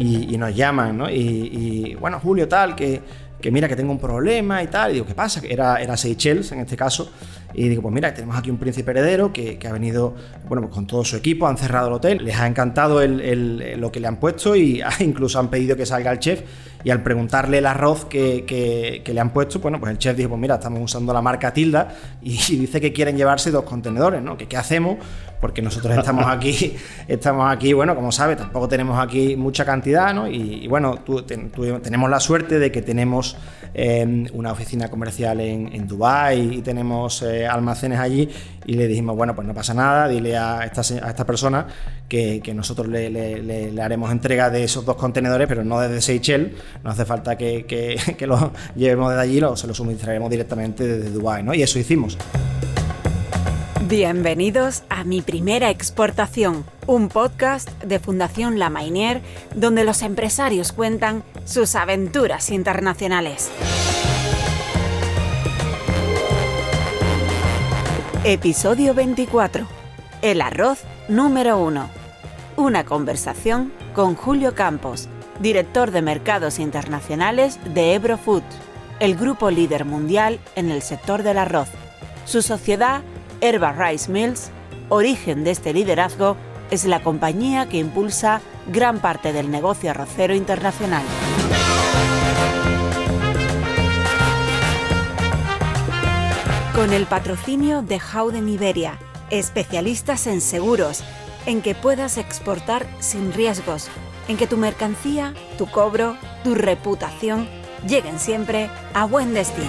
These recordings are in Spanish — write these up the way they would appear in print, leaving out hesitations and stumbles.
y nos llaman, ¿no? Y bueno, Julio, tal, que mira que tengo un problema y tal. Y digo, ¿qué pasa? Era Seychelles en este caso. Y digo, pues mira, tenemos aquí un príncipe heredero que ha venido, bueno, pues con todo su equipo, han cerrado el hotel, les ha encantado lo que le han puesto y incluso han pedido que salga el chef. Y al preguntarle el arroz que le han puesto, bueno, pues el chef dijo, pues mira, estamos usando la marca Tilda y dice que quieren llevarse 2 contenedores, ¿no? ¿Qué hacemos? Porque nosotros estamos aquí, bueno, como sabes, tampoco tenemos aquí mucha cantidad, ¿no? Y bueno, tenemos la suerte de que tenemos una oficina comercial en Dubái y tenemos almacenes allí, y le dijimos, bueno, pues no pasa nada, dile a esta persona que nosotros le haremos entrega de esos 2 contenedores, pero no desde Seychelles, no hace falta que los llevemos desde allí, se los suministraremos directamente desde Dubái, ¿no? Y eso hicimos. Bienvenidos a Mi Primera Exportación, un podcast de Fundación La Mainière, donde los empresarios cuentan sus aventuras internacionales. Episodio 24. El arroz número 1. Una conversación con Julio Campos, director de mercados internacionales de Ebro Foods, el grupo líder mundial en el sector del arroz. Su sociedad, Erba Rice Mills, origen de este liderazgo, es la compañía que impulsa gran parte del negocio arrocero internacional. Con el patrocinio de Howden Iberia, especialistas en seguros, en que puedas exportar sin riesgos, en que tu mercancía, tu cobro, tu reputación lleguen siempre a buen destino.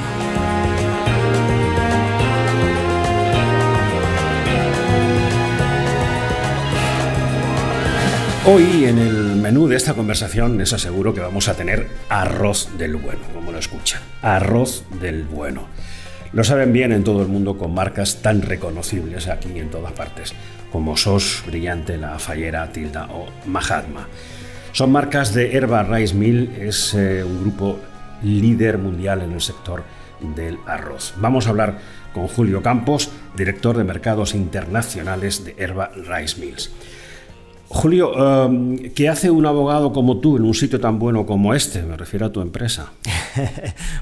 Hoy en el menú de esta conversación les aseguro que vamos a tener arroz del bueno, como lo escuchan, arroz del bueno. Lo saben bien en todo el mundo con marcas tan reconocibles aquí en todas partes como SOS, Brillante, La Fallera, Tilda o Mahatma. Son marcas de Erba Rice Mill, es un grupo líder mundial en el sector del arroz. Vamos a hablar con Julio Campos, director de mercados internacionales de Erba Rice Mills. Julio, ¿qué hace un abogado como tú en un sitio tan bueno como este? Me refiero a tu empresa.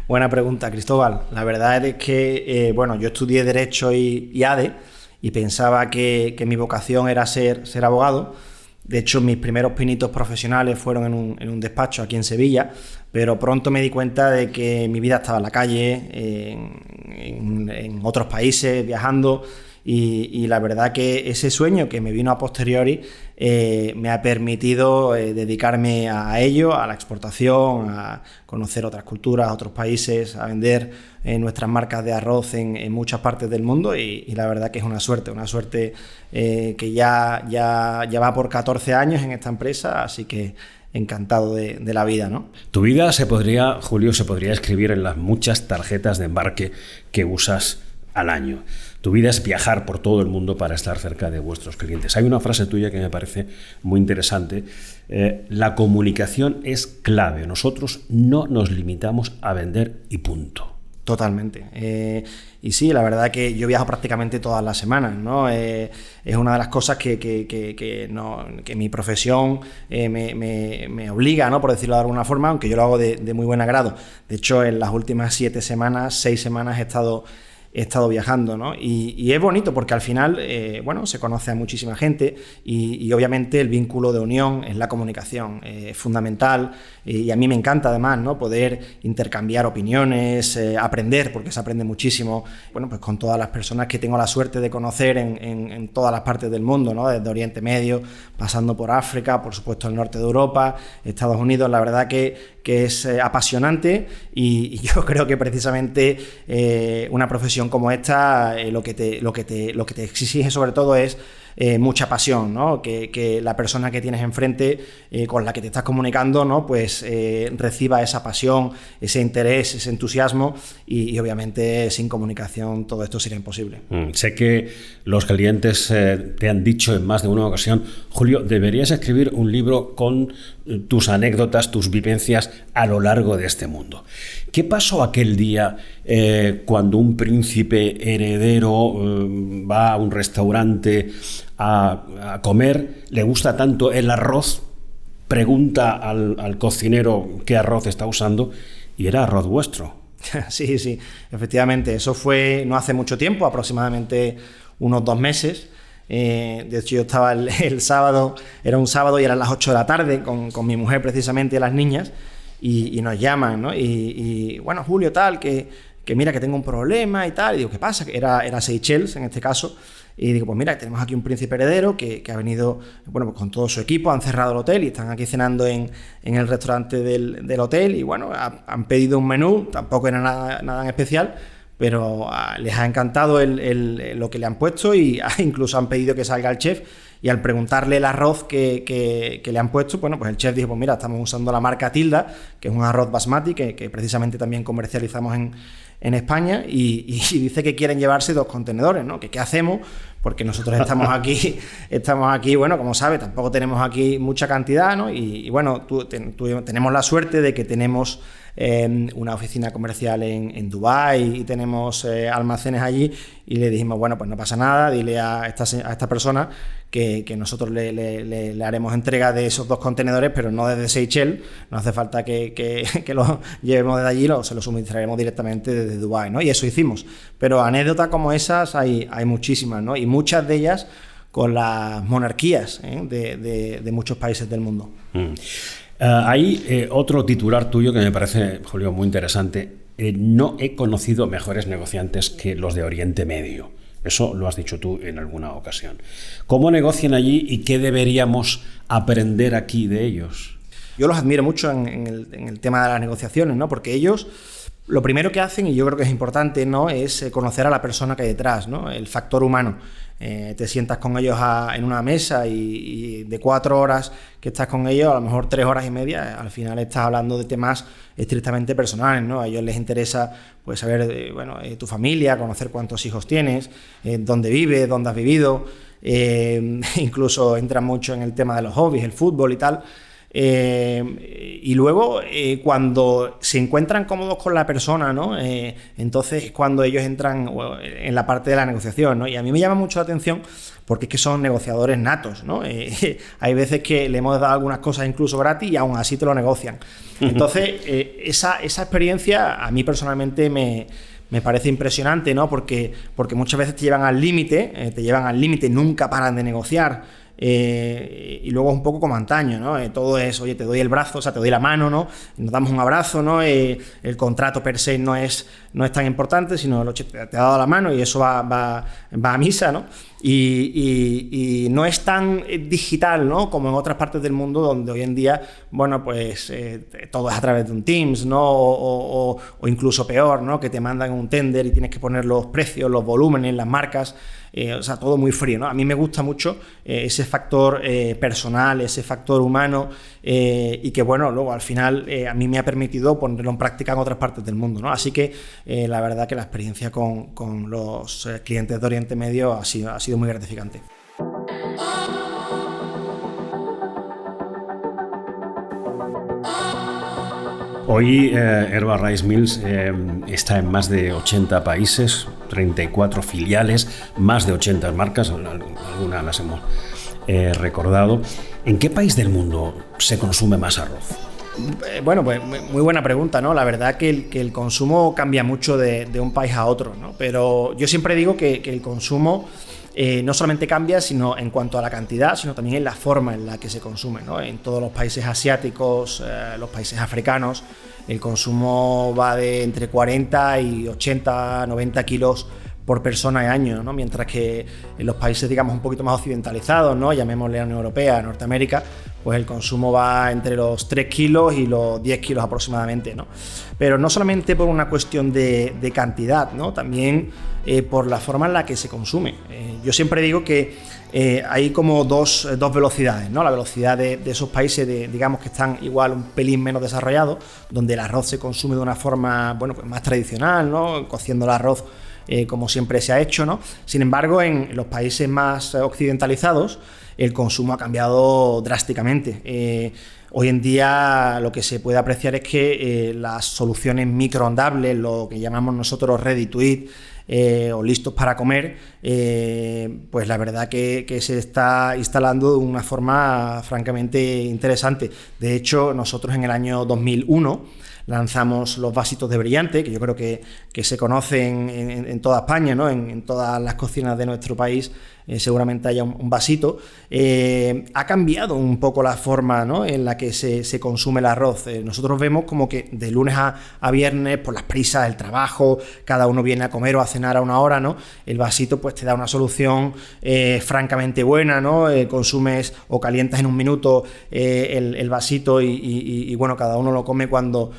Buena pregunta, Cristóbal. La verdad es que, bueno, yo estudié Derecho y ADE y pensaba que mi vocación era ser abogado. De hecho, mis primeros pinitos profesionales fueron en un despacho aquí en Sevilla, pero pronto me di cuenta de que mi vida estaba en la calle, en otros países, viajando. Y la verdad que ese sueño que me vino a posteriori me ha permitido dedicarme a ello, a la exportación, a conocer otras culturas, otros países, a vender nuestras marcas de arroz en muchas partes del mundo y la verdad que es una suerte que ya va por 14 años en esta empresa, así que encantado de la vida, ¿no? Tu vida Julio, se podría escribir en las muchas tarjetas de embarque que usas al año. Tu vida es viajar por todo el mundo para estar cerca de vuestros clientes. Hay una frase tuya que me parece muy interesante. La comunicación es clave. Nosotros no nos limitamos a vender y punto. Totalmente. Y sí, la verdad que yo viajo prácticamente todas las semanas, ¿no? Es una de las cosas que mi profesión me obliga, ¿no? Por decirlo de alguna forma, aunque yo lo hago de muy buen agrado. De hecho, en las últimas 6 semanas he estado viajando, ¿no? Y es bonito porque al final, bueno, se conoce a muchísima gente y obviamente el vínculo de unión es la comunicación, es fundamental y a mí me encanta además, ¿no? Poder intercambiar opiniones, aprender, porque se aprende muchísimo, bueno, pues con todas las personas que tengo la suerte de conocer en todas las partes del mundo, ¿no? Desde Oriente Medio, pasando por África, por supuesto el norte de Europa, Estados Unidos, la verdad que es apasionante y yo creo que precisamente una profesión como esta lo que te exige sobre todo es mucha pasión, ¿no? Que la persona que tienes enfrente con la que te estás comunicando, ¿no? Pues reciba esa pasión, ese interés, ese entusiasmo y obviamente sin comunicación todo esto sería imposible. Sé que los clientes te han dicho en más de una ocasión, Julio, deberías escribir un libro con tus anécdotas, tus vivencias a lo largo de este mundo. ¿Qué pasó aquel día cuando un príncipe heredero va a un restaurante a comer, le gusta tanto el arroz, pregunta al cocinero qué arroz está usando y era arroz vuestro. Sí, sí, efectivamente. Eso fue no hace mucho tiempo, aproximadamente unos 2 meses. De hecho, yo estaba el sábado, era un sábado y eran las 8 de la tarde con mi mujer precisamente y las niñas, y nos llaman, ¿no? Y bueno, Julio, tal, que mira que tengo un problema y tal. Y digo, ¿qué pasa? Era Seychelles en este caso. Y digo, pues mira, tenemos aquí un príncipe heredero que ha venido, bueno, pues con todo su equipo, han cerrado el hotel y están aquí cenando en el restaurante del hotel. Y bueno, han pedido un menú, tampoco era nada en especial, pero les ha encantado lo que le han puesto y incluso han pedido que salga el chef. Y al preguntarle el arroz que le han puesto, bueno, pues el chef dijo, pues mira, estamos usando la marca Tilda, que es un arroz basmati que precisamente también comercializamos en España, y dice que quieren llevarse 2 contenedores, ¿no? ¿Qué hacemos? Porque nosotros estamos aquí, bueno, como sabes, tampoco tenemos aquí mucha cantidad, ¿no? Y bueno, tenemos la suerte de que tenemos una oficina comercial en Dubái y tenemos almacenes allí, y le dijimos, bueno, pues no pasa nada, dile a esta persona que nosotros le haremos entrega de esos 2 contenedores, pero no desde Seychelles, no hace falta que los llevemos desde allí, se los suministraremos directamente desde Dubái, ¿no? Y eso hicimos. Pero anécdotas como esas hay muchísimas, ¿no? Y muchas de ellas con las monarquías de muchos países del mundo. Hay otro titular tuyo que me parece, Julio, muy interesante. No he conocido mejores negociantes que los de Oriente Medio. Eso lo has dicho tú en alguna ocasión. ¿Cómo negocian allí y qué deberíamos aprender aquí de ellos? Yo los admiro mucho en el tema de las negociaciones, ¿no? Porque ellos lo primero que hacen, y yo creo que es importante, ¿no?, es conocer a la persona que hay detrás, ¿no? El factor humano. Te sientas con ellos en una mesa y de 4 horas que estás con ellos, a lo mejor 3 horas y media, al final estás hablando de temas estrictamente personales, ¿no? A ellos les interesa, pues, saber tu familia, conocer cuántos hijos tienes, dónde vives, dónde has vivido, incluso entran mucho en el tema de los hobbies, el fútbol y tal. Y luego cuando se encuentran cómodos con la persona, ¿no? Entonces es cuando ellos entran en la parte de la negociación, ¿no? Y a mí me llama mucho la atención porque es que son negociadores natos, ¿no? Hay veces que le hemos dado algunas cosas incluso gratis y aún así te lo negocian. Entonces esa experiencia a mí personalmente me parece impresionante, ¿no? Porque muchas veces te llevan al límite, nunca paran de negociar. Y luego es un poco como antaño, ¿no? Todo es, oye, te doy el brazo, o sea, te doy la mano, ¿no? Nos damos un abrazo, ¿no? El contrato per se no es tan importante, sino te ha dado la mano y eso va a misa, ¿no? Y no es tan digital, ¿no?, como en otras partes del mundo donde hoy en día, bueno, pues todo es a través de un Teams, ¿no? O incluso peor, ¿no?, que te mandan un tender y tienes que poner los precios, los volúmenes, las marcas. O sea, todo muy frío, ¿no? A mí me gusta mucho ese factor personal, ese factor humano, y que, bueno, luego al final a mí me ha permitido ponerlo en práctica en otras partes del mundo, ¿no? Así que la verdad que la experiencia con los clientes de Oriente Medio ha sido muy gratificante. Hoy Herba Rice Mills está en más de 80 países, 34 filiales, más de 80 marcas, algunas las hemos recordado. ¿En qué país del mundo se consume más arroz? Bueno, pues muy buena pregunta, ¿no? La verdad que el consumo cambia mucho de un país a otro, ¿no? Pero yo siempre digo que el consumo no solamente cambia sino en cuanto a la cantidad, sino también en la forma en la que se consume, ¿no? En todos los países asiáticos, los países africanos, el consumo va de entre 40 y 80, 90 kilos por persona y año, ¿no? Mientras que en los países, digamos, un poquito más occidentalizados, ¿no?, llamémosle a la Unión Europea, Norteamérica, pues el consumo va entre los 3 kilos y los 10 kilos aproximadamente, ¿no? Pero no solamente por una cuestión de cantidad, ¿no?, también por la forma en la que se consume. Yo siempre digo que hay como dos velocidades, ¿no? La velocidad de esos países, digamos, que están igual un pelín menos desarrollados, donde el arroz se consume de una forma, bueno, pues más tradicional, ¿no?, cociendo el arroz como siempre se ha hecho, ¿no? Sin embargo, en los países más occidentalizados, el consumo ha cambiado drásticamente. Hoy en día lo que se puede apreciar es que las soluciones microondables, lo que llamamos nosotros ready to eat, o listos para comer, pues la verdad que se está instalando de una forma francamente interesante. De hecho, nosotros en el año 2001 lanzamos los vasitos de Brillant, que yo creo que se conocen en toda España, ¿no? En todas las cocinas de nuestro país seguramente haya un vasito. Ha cambiado un poco la forma, ¿no?, en la que se consume el arroz. Nosotros vemos como que de lunes a viernes, por las prisas, el trabajo, cada uno viene a comer o a cenar a una hora, ¿no? El vasito pues te da una solución francamente buena, ¿no? Consumes o calientas en un minuto el vasito y bueno, cada uno lo come cuando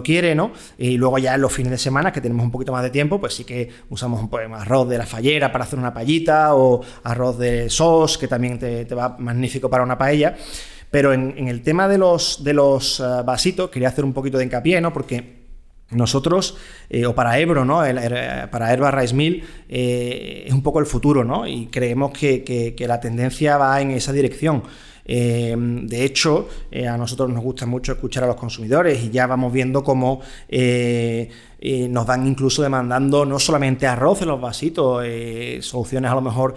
quiere, ¿no? Y luego ya en los fines de semana, que tenemos un poquito más de tiempo, pues sí que usamos un poco más arroz de la fallera para hacer una paellita, o arroz de sos, que también te va magnífico para una paella. Pero en el tema de los vasitos quería hacer un poquito de hincapié, ¿no? Porque nosotros, o para Ebro, ¿no?, para Herba Rice Mill, es un poco el futuro, ¿no? Y creemos que la tendencia va en esa dirección. De hecho, a nosotros nos gusta mucho escuchar a los consumidores y ya vamos viendo cómo nos van incluso demandando no solamente arroz en los vasitos, soluciones a lo mejor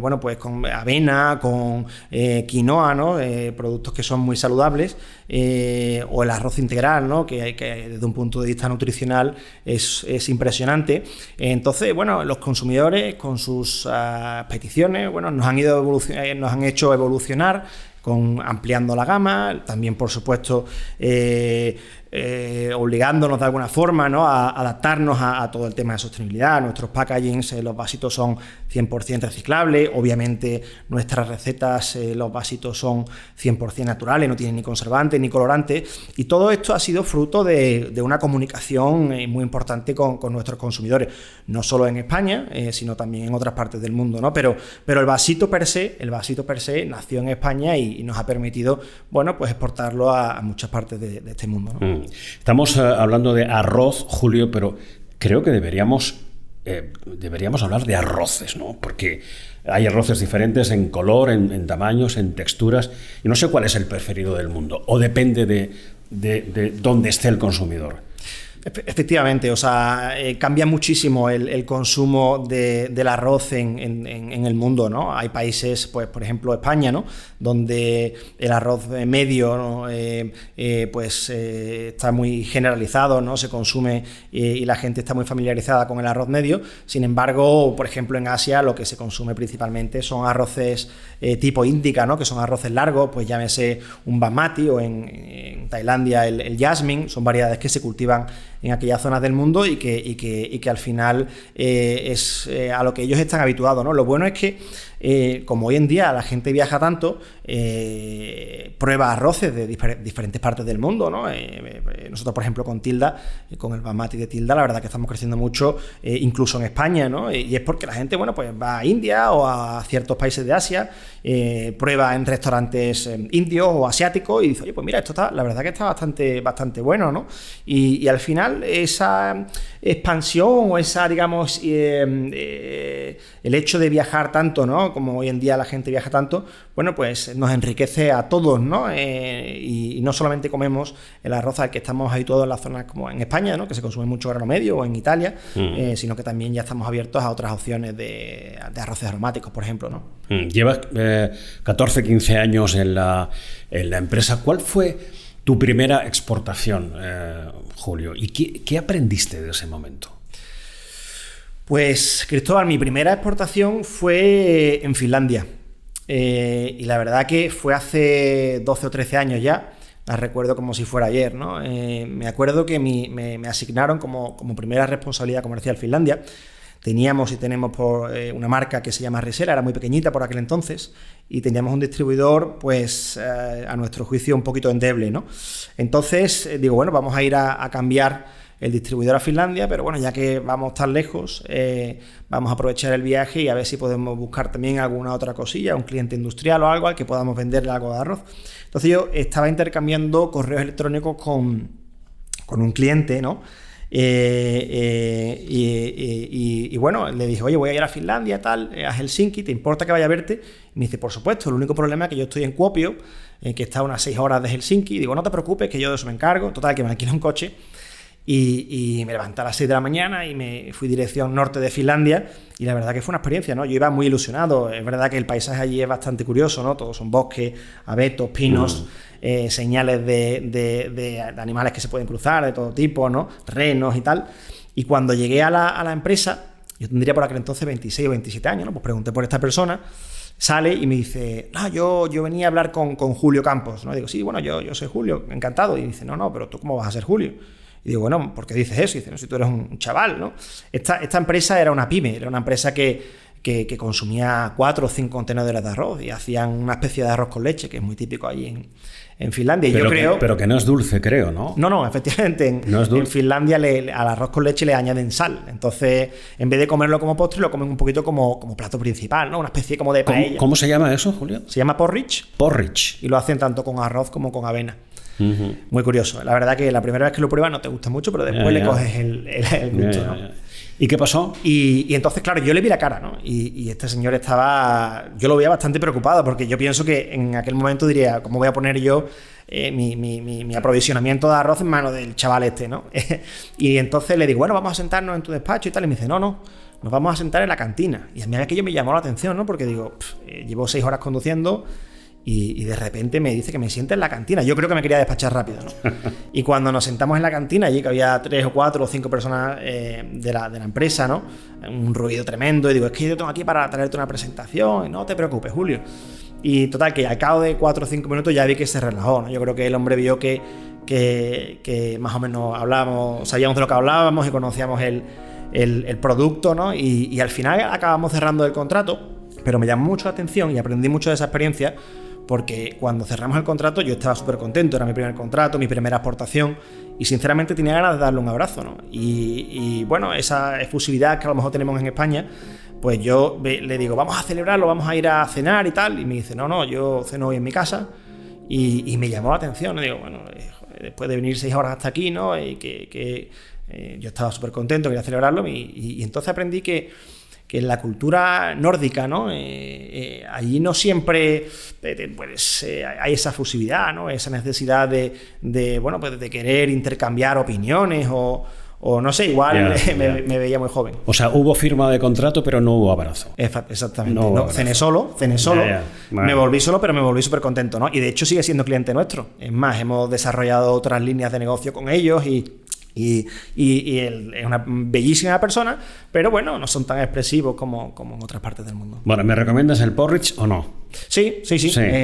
bueno, pues con avena, con quinoa, ¿no?, productos que son muy saludables, o el arroz integral, ¿no?, que desde un punto de vista nutricional es impresionante. Entonces, bueno, los consumidores con sus peticiones, bueno, nos han hecho evolucionar, ampliando la gama, también por supuesto obligándonos de alguna forma, ¿no?, a adaptarnos a todo el tema de sostenibilidad. Nuestros packagings, los vasitos son 100% reciclables, obviamente nuestras recetas, los vasitos son 100% naturales, no tienen ni conservantes ni colorantes, y todo esto ha sido fruto de una comunicación muy importante con nuestros consumidores, no solo en España, sino también en otras partes del mundo, ¿no? Pero el vasito per se nació en España y nos ha permitido, bueno, pues exportarlo a muchas partes de este mundo, ¿no? Estamos hablando de arroz, Julio, pero creo que deberíamos hablar de arroces, ¿no? Porque hay arroces diferentes en color, en tamaños, en texturas, y no sé cuál es el preferido del mundo, o depende de dónde esté el consumidor. Efectivamente, o sea, cambia muchísimo el consumo del arroz en el mundo, ¿no? Hay países, pues por ejemplo España, ¿no?, donde el arroz medio, ¿no?, pues está muy generalizado, ¿no?, se consume y la gente está muy familiarizada con el arroz medio. Sin embargo, por ejemplo en Asia lo que se consume principalmente son arroces tipo índica, ¿no?, que son arroces largos, pues llámese un basmati, o en Tailandia el jasmine. Son variedades que se cultivan en aquellas zonas del mundo y que al final es a lo que ellos están habituados, ¿no? Lo bueno es que como hoy en día la gente viaja tanto, prueba arroces de diferentes partes del mundo, ¿no? Nosotros, por ejemplo, con Tilda, con el basmati de Tilda, la verdad que estamos creciendo mucho, incluso en España, ¿no? Y es porque la gente, bueno, pues va a India o a ciertos países de Asia, prueba en restaurantes indios o asiáticos y dice, oye, pues mira, esto está, la verdad que está bastante bueno, ¿no? Y al final esa expansión o esa, digamos, el hecho de viajar tanto, ¿no?, como hoy en día la gente viaja tanto, bueno, pues nos enriquece a todos, ¿no? Y no solamente comemos el arroz al que estamos habituados en las zonas como en España, ¿no?, que se consume mucho grano medio, o en Italia, sino que también ya estamos abiertos a otras opciones de arroces aromáticos, por ejemplo, ¿no? Llevas 14, 15 años en la empresa. ¿Cuál fue tu primera exportación, Julio? ¿Y qué aprendiste de ese momento? Pues, Cristóbal, mi primera exportación fue en Finlandia. Y la verdad que fue hace 12 o 13 años ya. La recuerdo como si fuera ayer, ¿no? Me acuerdo que me asignaron como primera responsabilidad comercial Finlandia. Teníamos y tenemos una marca que se llama Risela, era muy pequeñita por aquel entonces, y teníamos un distribuidor, pues a nuestro juicio un poquito endeble, ¿no? Entonces digo, bueno, vamos a ir a cambiar el distribuidor a Finlandia, pero bueno, ya que vamos tan lejos, vamos a aprovechar el viaje y a ver si podemos buscar también alguna otra cosilla, un cliente industrial o algo al que podamos venderle algo de arroz. Entonces yo estaba intercambiando correos electrónicos con un cliente, ¿no? Y bueno, le dije, oye, voy a ir a Finlandia, tal, a Helsinki, ¿te importa que vaya a verte? Y me dice, por supuesto, el único problema es que yo estoy en Kuopio, que está a unas 6 horas de Helsinki, y digo, no te preocupes, que yo de eso me encargo. Total, que me alquilé un coche y me levanté a las 6 de la mañana y me fui dirección norte de Finlandia, y la verdad que fue una experiencia, ¿no? Yo iba muy ilusionado. Es verdad que el paisaje allí es bastante curioso, ¿no? Todos son bosques, abetos, pinos, señales de animales que se pueden cruzar de todo tipo, ¿no? Renos y tal. Y cuando llegué a la empresa, yo tendría por aquel entonces 26 o 27 años, ¿no? Pues pregunté por esta persona, sale y me dice, yo venía a hablar con Julio Campos, ¿no? Y digo, sí, bueno, yo soy Julio, encantado. Y dice, no, pero ¿tú cómo vas a ser Julio? Y digo, bueno, ¿por qué dices eso? Y dice, no, si tú eres un chaval, ¿no? Esta empresa era una pyme, era una empresa que consumía 4 o 5 contenedores de arroz y hacían una especie de arroz con leche, que es muy típico allí en Finlandia. Y pero yo creo... Pero que no es dulce, creo, ¿no? No, efectivamente. En Finlandia al arroz con leche le añaden sal. Entonces, en vez de comerlo como postre, lo comen un poquito como plato principal, ¿no? Una especie como de paella. ¿Cómo se llama eso, Julio? Se llama porridge. Porridge. Y lo hacen tanto con arroz como con avena. Muy curioso. La verdad que la primera vez que lo pruebas no te gusta mucho, pero después le coges el gusto, ¿no? ¿Y qué pasó? Y entonces, claro, yo le vi la cara, ¿no? Y este señor yo lo veía bastante preocupado, porque yo pienso que en aquel momento diría, ¿cómo voy a poner yo mi aprovisionamiento de arroz en manos del chaval este, ¿no? Y entonces le digo, bueno, vamos a sentarnos en tu despacho y tal. Y me dice, no, nos vamos a sentar en la cantina. Y a mí aquello me llamó la atención, ¿no? Porque digo, llevo 6 horas conduciendo y de repente me dice que me siente en la cantina. Yo creo que me quería despachar rápido, ¿no? Y cuando nos sentamos en la cantina, allí que había 3 o 4 o 5 personas de la empresa, ¿no? Un ruido tremendo. Y digo, es que yo tengo aquí para traerte una presentación. Y no te preocupes, Julio. Y total, que al cabo de 4 o 5 minutos ya vi que se relajó, ¿no? Yo creo que el hombre vio que más o menos sabíamos de lo que hablábamos y conocíamos el producto, ¿no? Y al final acabamos cerrando el contrato, pero me llamó mucho la atención y aprendí mucho de esa experiencia, porque cuando cerramos el contrato yo estaba súper contento, era mi primer contrato, mi primera exportación, y sinceramente tenía ganas de darle un abrazo, ¿no? Y bueno, esa efusividad que a lo mejor tenemos en España, pues yo le digo, vamos a celebrarlo, vamos a ir a cenar y tal, y me dice, no, yo ceno hoy en mi casa, y me llamó la atención, y digo, bueno, después de venir 6 horas hasta aquí, ¿no? Y yo estaba súper contento, quería celebrarlo, y entonces aprendí que en la cultura nórdica, ¿no? Allí no siempre hay esa fusividad, ¿no? Esa necesidad de querer intercambiar opiniones o no sé, igual me veía muy joven. O sea, hubo firma de contrato, pero no hubo abrazo. Exactamente. No, cené solo. Me volví solo, pero me volví súper contento, ¿no? Y de hecho sigue siendo cliente nuestro. Es más, hemos desarrollado otras líneas de negocio con ellos y él es una bellísima persona, pero bueno, no son tan expresivos como en otras partes del mundo. Bueno, ¿me recomiendas el porridge o no? Sí.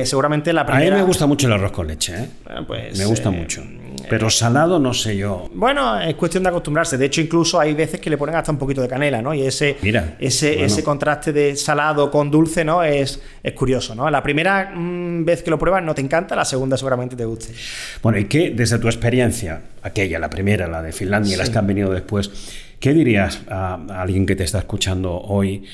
Seguramente la primera... A mí me gusta mucho el arroz con leche, ¿eh? Bueno, pues, me gusta mucho. Pero salado no sé yo. Bueno, es cuestión de acostumbrarse. De hecho, incluso hay veces que le ponen hasta un poquito de canela, ¿no? Y ese contraste de salado con dulce, ¿no? Es curioso, ¿no? La primera vez que lo pruebas no te encanta, la segunda seguramente te guste. Bueno, ¿y qué, desde tu experiencia, la primera, la de Finlandia y las que han venido después, qué dirías a alguien que te está escuchando hoy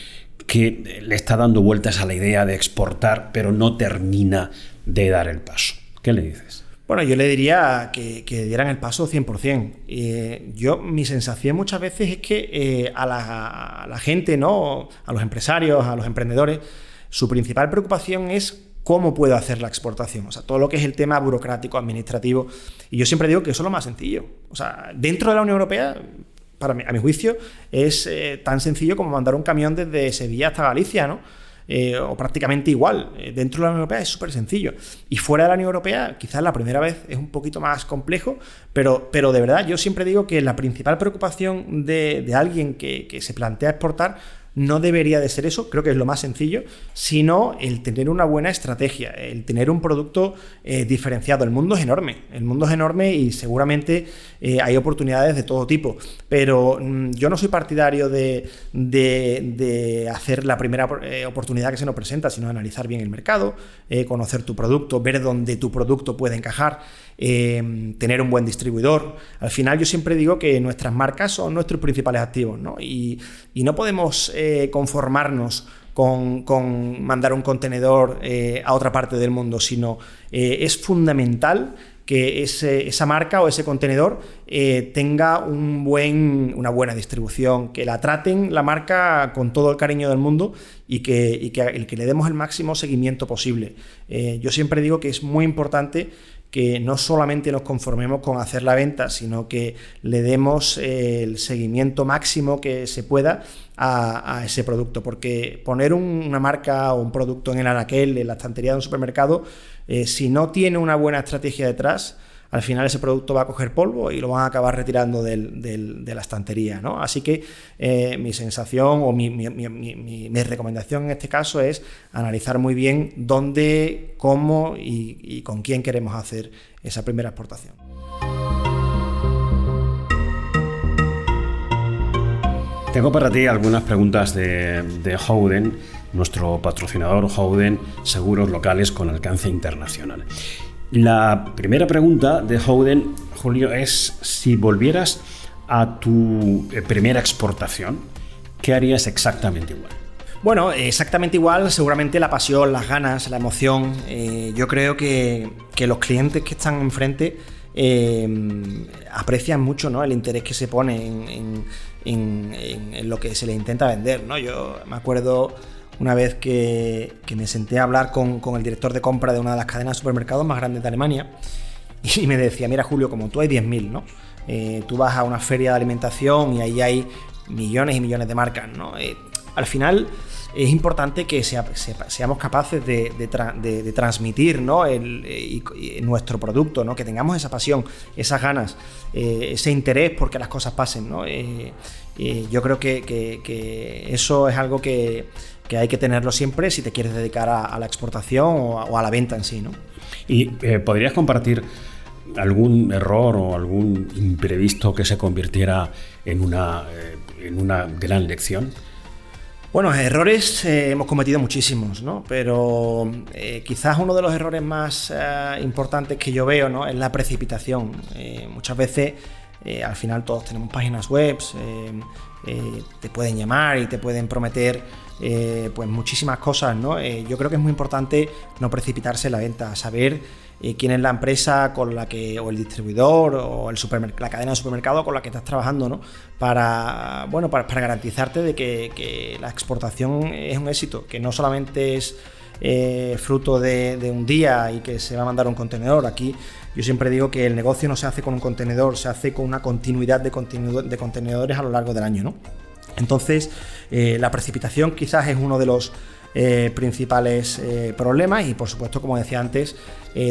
que le está dando vueltas a la idea de exportar, pero no termina de dar el paso? ¿Qué le dices? Bueno, yo le diría que dieran el paso 100%. Mi sensación muchas veces es que a la gente, ¿no? A los empresarios, a los emprendedores, su principal preocupación es cómo puedo hacer la exportación. O sea, todo lo que es el tema burocrático, administrativo. Y yo siempre digo que eso es lo más sencillo. O sea, dentro de la Unión Europea, a mi juicio, es tan sencillo como mandar un camión desde Sevilla hasta Galicia, ¿no? O prácticamente igual. Dentro de la Unión Europea es súper sencillo. Y fuera de la Unión Europea, quizás la primera vez es un poquito más complejo, pero de verdad yo siempre digo que la principal preocupación de alguien que se plantea exportar no debería de ser eso, creo que es lo más sencillo, sino el tener una buena estrategia, el tener un producto diferenciado. El mundo es enorme y seguramente hay oportunidades de todo tipo, pero yo no soy partidario de hacer la primera oportunidad que se nos presenta, sino analizar bien el mercado, conocer tu producto, ver dónde tu producto puede encajar, tener un buen distribuidor. Al final yo siempre digo que nuestras marcas son nuestros principales activos, ¿no? Y no podemos conformarnos con mandar un contenedor a otra parte del mundo, sino es fundamental que esa marca o ese contenedor tenga una buena distribución, que la traten la marca con todo el cariño del mundo y que le demos el máximo seguimiento posible. Yo siempre digo que es muy importante que no solamente nos conformemos con hacer la venta, sino que le demos el seguimiento máximo que se pueda a ese producto, porque poner una marca o un producto en el anaquel, en la estantería de un supermercado, si no tiene una buena estrategia detrás, al final ese producto va a coger polvo y lo van a acabar retirando de la estantería, ¿no? Así que mi sensación o mi recomendación en este caso es analizar muy bien dónde, cómo y con quién queremos hacer esa primera exportación. Tengo para ti algunas preguntas de Howden, nuestro patrocinador Howden, seguros locales con alcance internacional. La primera pregunta de Howden, Julio, es si volvieras a tu primera exportación, ¿qué harías exactamente igual? Bueno, exactamente igual, seguramente la pasión, las ganas, la emoción. Yo creo que los clientes que están enfrente aprecian mucho, ¿no?, el interés que se pone en lo que se les intenta vender, ¿no? Yo me acuerdo una vez que me senté a hablar con el director de compra de una de las cadenas de supermercados más grandes de Alemania y me decía, mira Julio, como tú hay 10.000, ¿no? Tú vas a una feria de alimentación y ahí hay millones y millones de marcas, ¿no? Al final es importante que seamos capaces de transmitir, ¿no?, nuestro producto, ¿no?, que tengamos esa pasión, esas ganas, ese interés porque las cosas pasen, ¿no? Yo creo que eso es algo que hay que tenerlo siempre si te quieres dedicar a la exportación o a la venta en sí, ¿no? ¿Y podrías compartir algún error o algún imprevisto que se convirtiera en una gran lección? Bueno, errores hemos cometido muchísimos, ¿no? Pero quizás uno de los errores más importantes que yo veo, ¿no?, es la precipitación. Muchas veces, al final todos tenemos páginas web, te pueden llamar y te pueden prometer pues muchísimas cosas, ¿no? Yo creo que es muy importante no precipitarse en la venta, saber quién es la empresa con la que, o el distribuidor o la cadena de supermercado con la que estás trabajando, ¿no? Para garantizarte de que la exportación es un éxito, que no solamente es fruto de un día y que se va a mandar un contenedor. Aquí yo siempre digo que el negocio no se hace con un contenedor, se hace con una continuidad de contenedores a lo largo del año, ¿no? Entonces, la precipitación quizás es uno de los principales problemas y, por supuesto, como decía antes,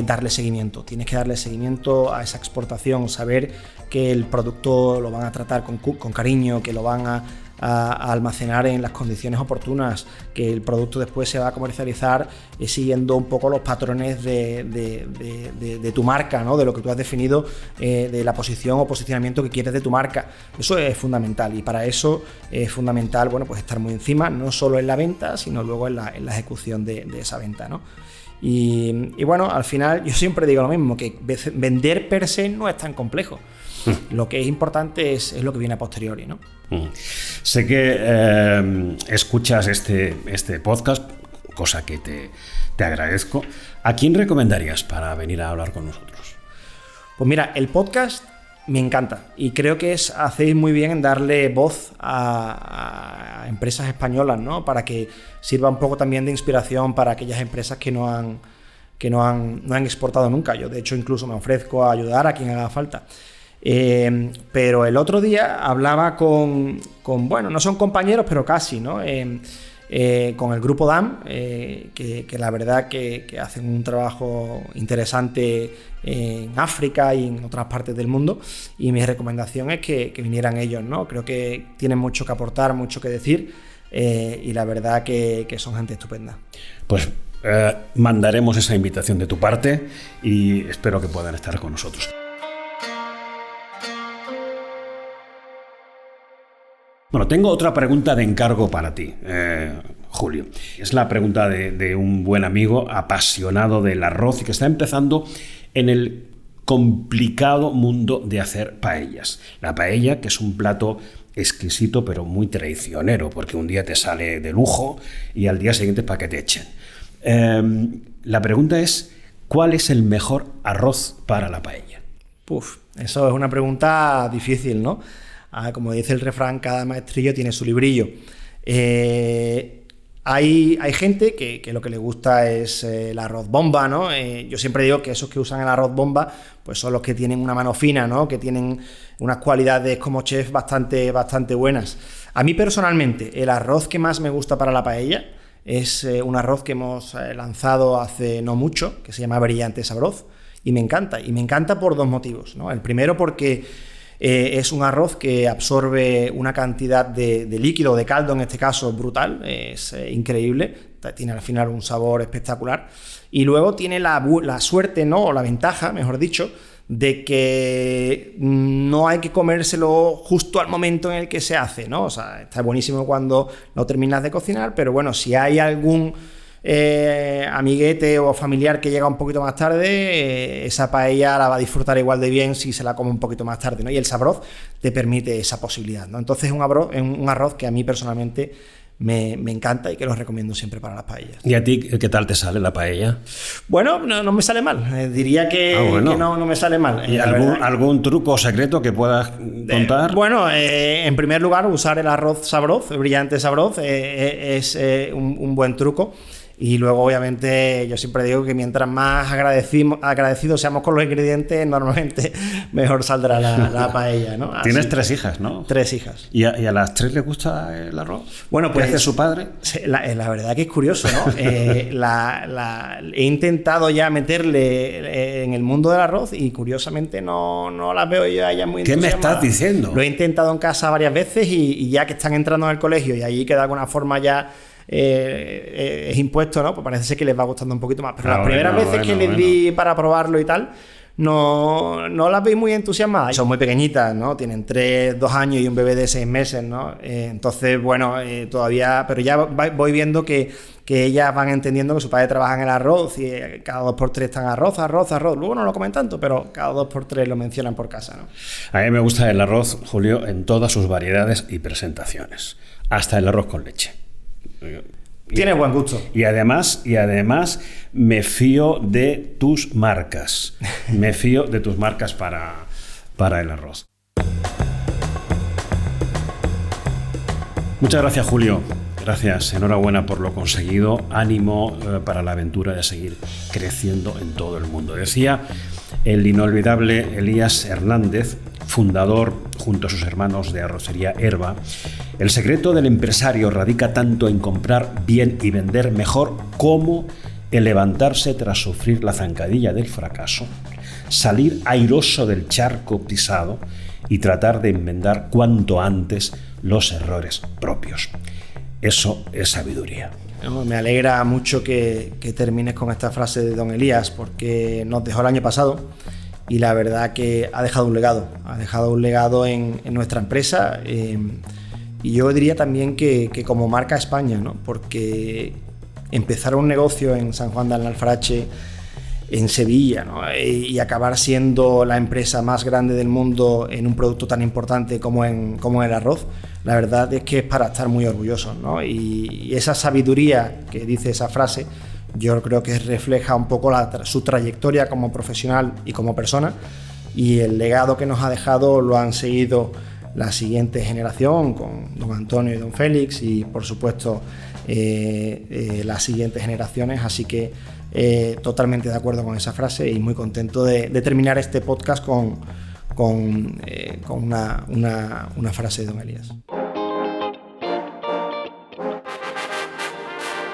darle seguimiento. Tienes que darle seguimiento a esa exportación, saber que el producto lo van a tratar con cariño, que lo van a almacenar en las condiciones oportunas, que el producto después se va a comercializar siguiendo un poco los patrones de tu marca, ¿no?, de lo que tú has definido, de la posición o posicionamiento que quieres de tu marca. Eso es fundamental y para eso es fundamental, bueno, pues estar muy encima, no solo en la venta, sino luego en la ejecución de esa venta, ¿no? Y bueno, al final yo siempre digo lo mismo, que vender per se no es tan complejo. Lo que es importante es lo que viene a posteriori, ¿no? Sé que escuchas este podcast, cosa que te agradezco. ¿A quién recomendarías para venir a hablar con nosotros? Pues mira, el podcast me encanta y creo que hacéis muy bien en darle voz a empresas españolas, ¿no?, para que sirva un poco también de inspiración para aquellas empresas que no han exportado nunca. Yo, de hecho, incluso me ofrezco a ayudar a quien haga falta. Pero el otro día hablaba con bueno, no son compañeros, pero casi, ¿no? Con el grupo DAM, que la verdad que hacen un trabajo interesante en África y en otras partes del mundo, y mi recomendación es que vinieran ellos, ¿no? Creo que tienen mucho que aportar, mucho que decir, y la verdad que son gente estupenda. Pues mandaremos esa invitación de tu parte y espero que puedan estar con nosotros. Bueno, tengo otra pregunta de encargo para ti, Julio. Es la pregunta de un buen amigo apasionado del arroz y que está empezando en el complicado mundo de hacer paellas. La paella, que es un plato exquisito pero muy traicionero, porque un día te sale de lujo y al día siguiente es para que te echen. La pregunta es, ¿cuál es el mejor arroz para la paella? Eso es una pregunta difícil, ¿no? Como dice el refrán, cada maestrillo tiene su librillo. Hay gente que lo que le gusta es el arroz bomba, ¿no? Yo siempre digo que esos que usan el arroz bomba pues son los que tienen una mano fina, ¿no? Que tienen unas cualidades como chef bastante buenas. A mí personalmente, el arroz que más me gusta para la paella es un arroz que hemos lanzado hace no mucho, que se llama Brillante Sabroz, y me encanta por dos motivos, ¿no? El primero porque es un arroz que absorbe una cantidad de líquido, de caldo en este caso, brutal, es increíble, tiene al final un sabor espectacular, y luego tiene la suerte, ¿no? O la ventaja, mejor dicho, de que no hay que comérselo justo al momento en el que se hace, ¿no? O sea, está buenísimo cuando lo terminas de cocinar, pero bueno, si hay algún amiguete o familiar que llega un poquito más tarde, esa paella la va a disfrutar igual de bien si se la come un poquito más tarde, ¿no? Y el Sabroz te permite esa posibilidad, ¿no? Entonces es un arroz que a mí personalmente me encanta y que lo recomiendo siempre para las paellas. ¿Y a ti qué tal te sale la paella? Bueno, no me sale mal. Diría que no me sale mal. ¿Y algún truco secreto que puedas contar? Bueno, en primer lugar, usar el arroz Sabroz, el Brillante Sabroz, es un buen truco. Y luego, obviamente, yo siempre digo que mientras más agradecidos seamos con los ingredientes, normalmente mejor saldrá la paella, ¿no? Así. Tienes 3 hijas, ¿no? 3 hijas. ¿Y a las 3 les gusta el arroz? Bueno, pues ¿Qué hace su padre? La verdad que es curioso, ¿no? He intentado ya meterle en el mundo del arroz y curiosamente no las veo yo a ellas muy entusiasmadas. ¿Qué me estás diciendo? Lo he intentado en casa varias veces y ya que están entrando en el colegio y allí que de alguna forma ya es impuesto, ¿no? Pues parece ser que les va gustando un poquito más. Pero las primeras veces que les di para probarlo y tal, no las veis muy entusiasmadas. Son muy pequeñitas, ¿no? Tienen 2 años y un bebé de 6 meses, ¿no? Entonces, bueno, todavía... Pero ya voy viendo que ellas van entendiendo que su padre trabaja en el arroz y cada 2x3 están arroz. Luego no lo comen tanto, pero cada 2x3 lo mencionan por casa, ¿no? A mí me gusta el arroz, Julio, en todas sus variedades y presentaciones. Hasta el arroz con leche. Tiene buen gusto. Y además me fío de tus marcas. Me fío de tus marcas para el arroz. Muchas gracias, Julio. Gracias, enhorabuena por lo conseguido. Ánimo para la aventura de seguir creciendo en todo el mundo. Decía el inolvidable Elías Hernández, fundador junto a sus hermanos de Arrocería Herba: el secreto del empresario radica tanto en comprar bien y vender mejor como en levantarse tras sufrir la zancadilla del fracaso, salir airoso del charco pisado y tratar de enmendar cuanto antes los errores propios. Eso es sabiduría. Me alegra mucho que termines con esta frase de don Elías, porque nos dejó el año pasado y la verdad que ha dejado un legado en nuestra empresa, y yo diría también que como marca España, ¿no? Porque empezar un negocio en San Juan de Alfarache, en Sevilla, ¿no? Y acabar siendo la empresa más grande del mundo en un producto tan importante como el arroz, la verdad es que es para estar muy orgullosos, ¿no? Y esa sabiduría que dice esa frase, yo creo que refleja un poco su trayectoria como profesional y como persona, y el legado que nos ha dejado lo han seguido la siguiente generación con don Antonio y don Félix, y por supuesto las siguientes generaciones, así que totalmente de acuerdo con esa frase y muy contento de terminar este podcast con una frase de don Elías.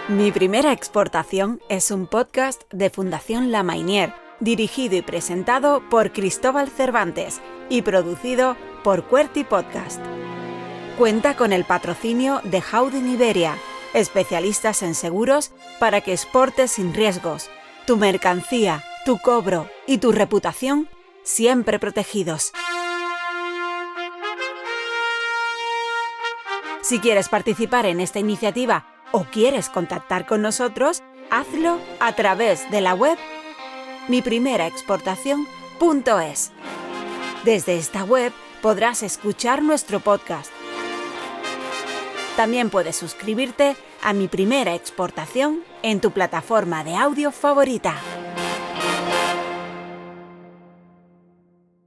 Mi primera exportación es un podcast de Fundación La Mainier, dirigido y presentado por Cristóbal Cervantes y producido por QWERTY Podcast. Cuenta con el patrocinio de Howden Iberia, especialistas en seguros para que exportes sin riesgos. Tu mercancía, tu cobro y tu reputación siempre protegidos. Si quieres participar en esta iniciativa o quieres contactar con nosotros, hazlo a través de la web miprimeraexportacion.es. Desde esta web podrás escuchar nuestro podcast. También puedes suscribirte a Mi Primera Exportación en tu plataforma de audio favorita.